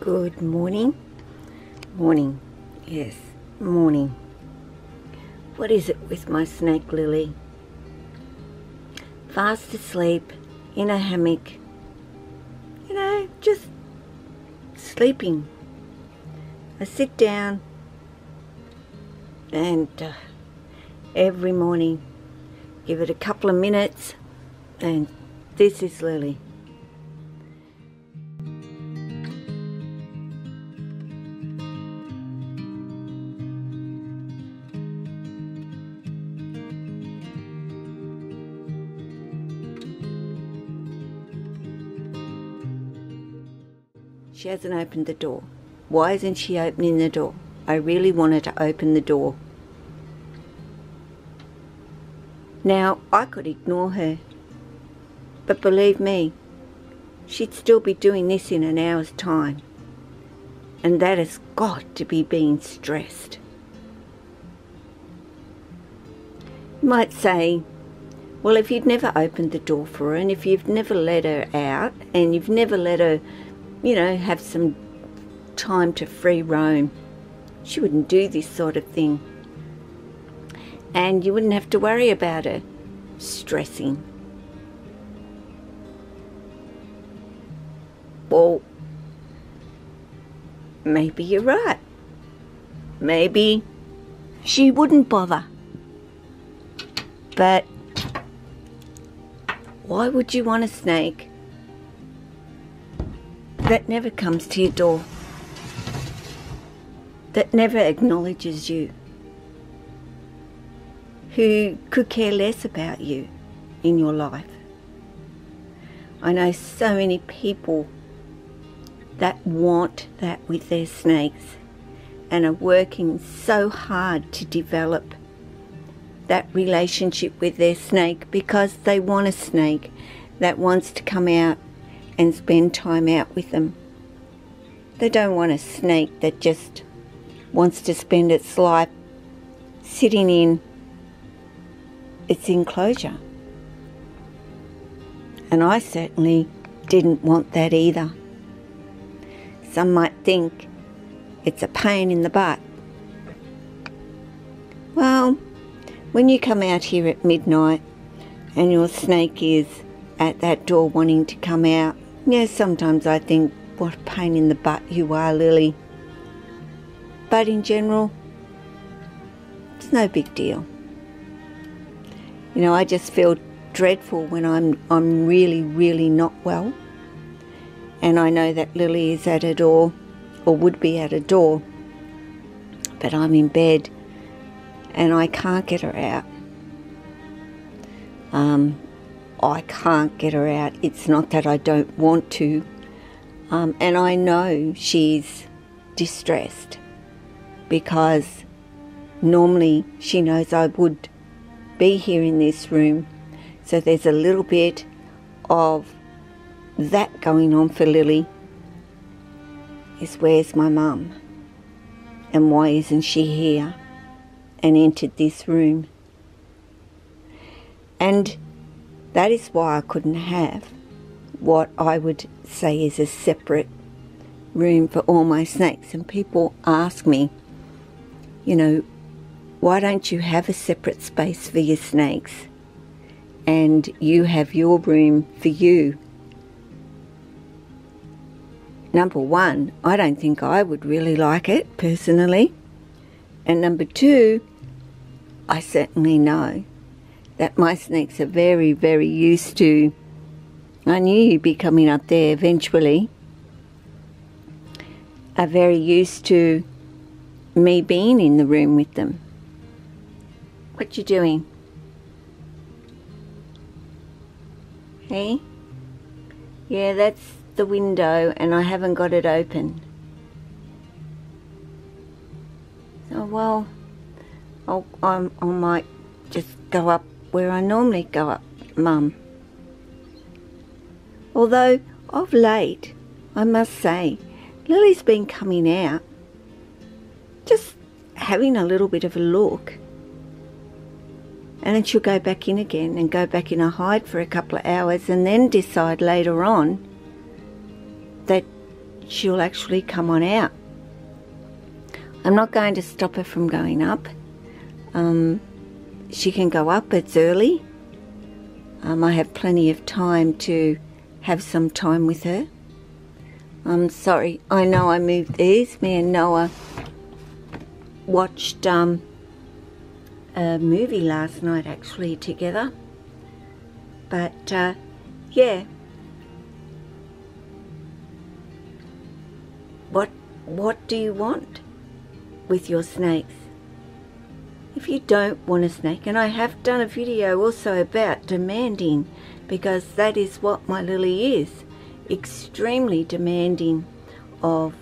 Good morning. Morning. Yes, morning. What is it with my snake Lily? Fast asleep, in a hammock. Just sleeping. I sit down and every morning give it a couple of minutes and this is Lily. She hasn't opened the door. Why isn't she opening the door? I really wanted to open the door. Now, I could ignore her, but believe me, she'd still be doing this in an hour's time. And that has got to be being stressed. You might say, well, if you'd never opened the door for her, and if you've never let her out, and you've never let her have some time to free roam, she wouldn't do this sort of thing. And you wouldn't have to worry about her stressing. Well, maybe you're right. Maybe she wouldn't bother. But why would you want a snake that never comes to your door, that never acknowledges you, who could care less about you in your life? I know so many people that want that with their snakes and are working so hard to develop that relationship with their snake because they want a snake that wants to come out and spend time out with them. They don't want a snake that just wants to spend its life sitting in its enclosure. And I certainly didn't want that either. Some might think it's a pain in the butt. Well, when you come out here at midnight and your snake is at that door wanting to come out, sometimes I think, what a pain in the butt you are, Lily. But in general, it's no big deal. I just feel dreadful when I'm really, really not well. And I know that Lily is at a door, or would be at a door, but I'm in bed and I can't get her out. I can't get her out. It's not that I don't want to. And I know she's distressed because normally she knows I would be here in this room. So there's a little bit of that going on for Lily. Is where's my mum? And why isn't she here and entered this room? And that is why I couldn't have what I would say is a separate room for all my snakes. And people ask me, why don't you have a separate space for your snakes and you have your room for you? Number one, I don't think I would really like it personally. And number two, I certainly know that my snakes are very, very used to, I knew you'd be coming up there eventually, are very used to me being in the room with them. What you doing? Hey? Yeah, that's the window and I haven't got it open. So, well, I might just go up where I normally go up, Mum. Although, of late, I must say, Lily's been coming out, just having a little bit of a look. And then she'll go back in again and go back in her hide for a couple of hours and then decide later on that she'll actually come on out. I'm not going to stop her from going up. She can go up, it's early. I have plenty of time to have some time with her. I'm sorry, I know I moved these. Me and Noah watched a movie last night actually together. But yeah. What do you want with your snakes? If you don't want a snake, and I have done a video also about demanding, because that is what my Lily is, extremely demanding of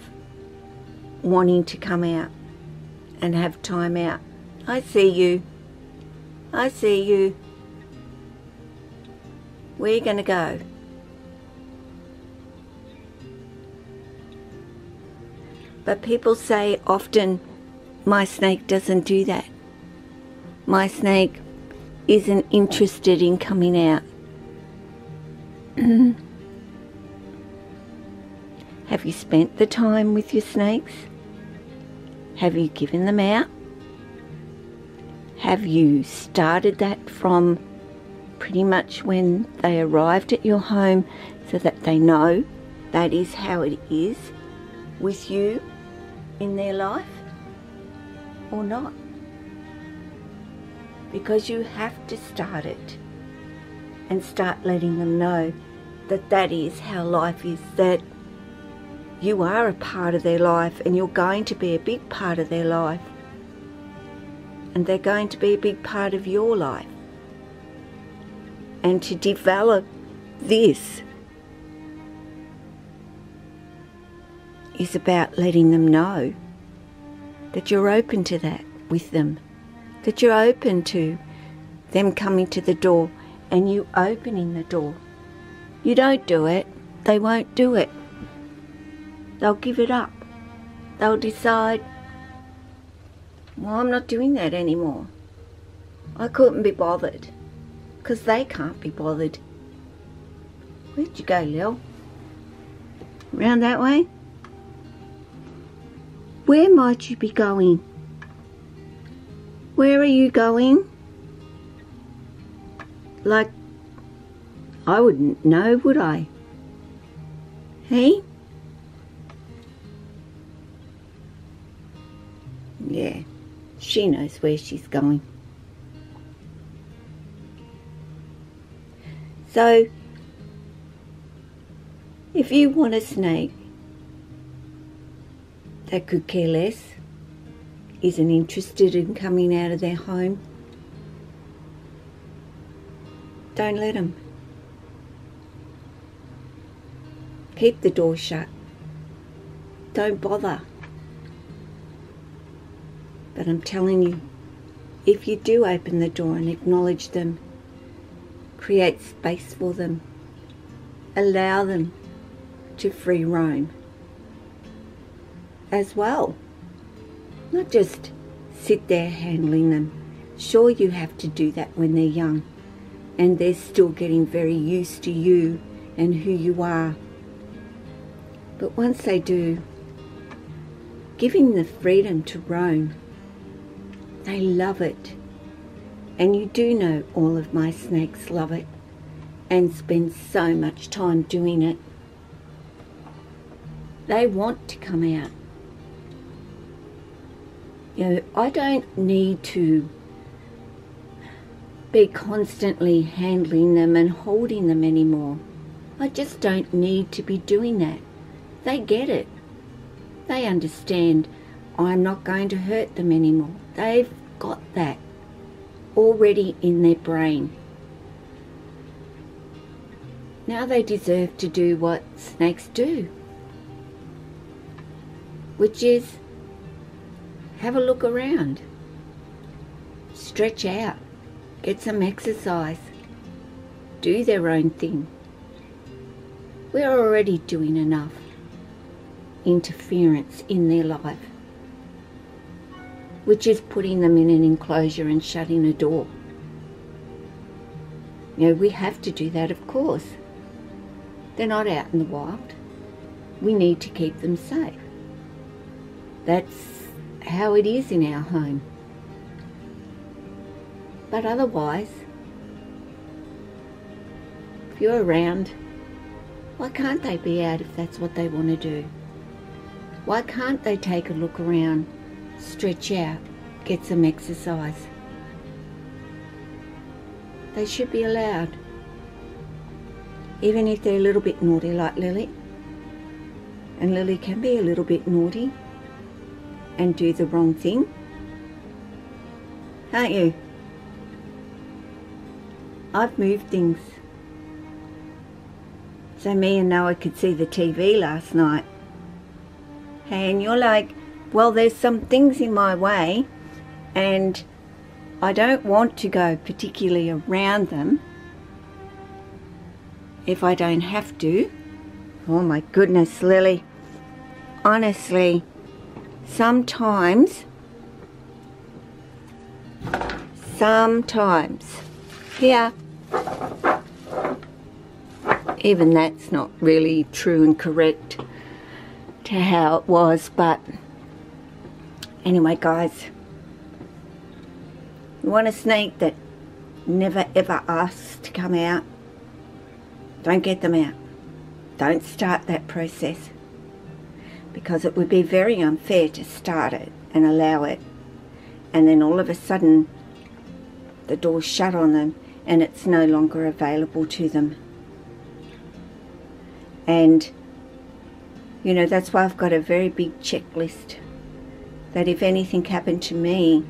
wanting to come out and have time out. I see you. I see you. Where are you going to go? But people say often, my snake doesn't do that. My snake isn't interested in coming out. Have you spent the time with your snakes? Have you given them out? Have you started that from pretty much when they arrived at your home, so that they know that is how it is with you in their life, or not? Because you have to start it and start letting them know that that is how life is, that you are a part of their life and you're going to be a big part of their life, and they're going to be a big part of your life. And to develop this is about letting them know that you're open to that with them, that you're open to them coming to the door and you opening the door. You don't do it, they won't do it. They'll give it up. They'll decide, well, I'm not doing that anymore. I couldn't be bothered, because they can't be bothered. Where'd you go, Lil? Round that way? Where might you be going? Where are you going? Like, I wouldn't know, would I? Hey? Yeah, she knows where she's going. So, if you want a snake that could care less, isn't interested in coming out of their home, don't let them. Keep the door shut. Don't bother. But I'm telling you, if you do open the door and acknowledge them, create space for them, allow them to free roam as well. Not just sit there handling them. Sure, you have to do that when they're young and they're still getting very used to you and who you are. But once they do, giving the freedom to roam, they love it. And you do know all of my snakes love it and spend so much time doing it. They want to come out. You know, I don't need to be constantly handling them and holding them anymore. I just don't need to be doing that. They get it. They understand I'm not going to hurt them anymore. They've got that already in their brain. Now they deserve to do what snakes do, which is have a look around, stretch out, get some exercise, do their own thing. We're already doing enough interference in their life, which is putting them in an enclosure and shutting a door. You know, we have to do that, of course. They're not out in the wild. we need to keep them safe. That's how it is in our home. But otherwise, if you're around, why can't they be out if that's what they want to do? Why can't they take a look around, stretch out, get some exercise? They should be allowed, even if they're a little bit naughty like Lily. And Lily can be a little bit naughty and do the wrong thing, can't you? I've moved things so me and Noah could see the TV last night. And you're like, well, there's some things in my way and I don't want to go particularly around them if I don't have to. Oh my goodness, Lily. Honestly, sometimes, here, even that's not really true and correct to how it was, but anyway, guys, you want a snake that never ever asks to come out? Don't get them out. Don't start that process, because it would be very unfair to start it and allow it, and then all of a sudden the door's shut on them and it's no longer available to them. And you know, that's why I've got a very big checklist, that if anything happened to me,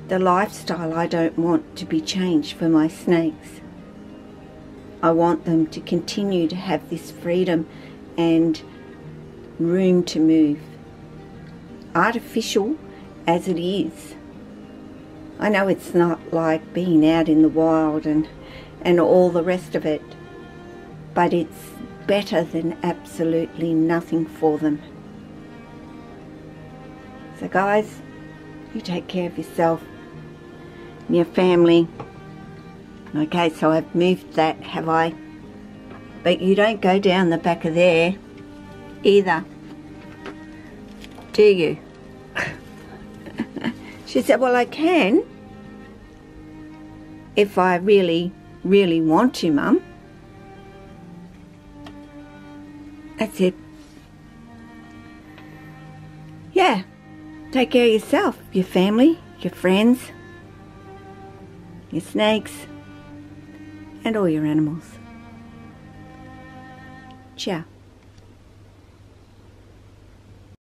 the lifestyle I don't want to be changed for my snakes. I want them to continue to have this freedom and room to move. Artificial as it is. I know it's not like being out in the wild and all the rest of it, but it's better than absolutely nothing for them. So guys, you take care of yourself and your family. Okay, so I've moved that, have I? But you don't go down the back of there either, do you? She said, well, I can if I really, really want to, Mum. That's it. Yeah, take care of yourself, your family, your friends, your snakes, and all your animals. Ciao.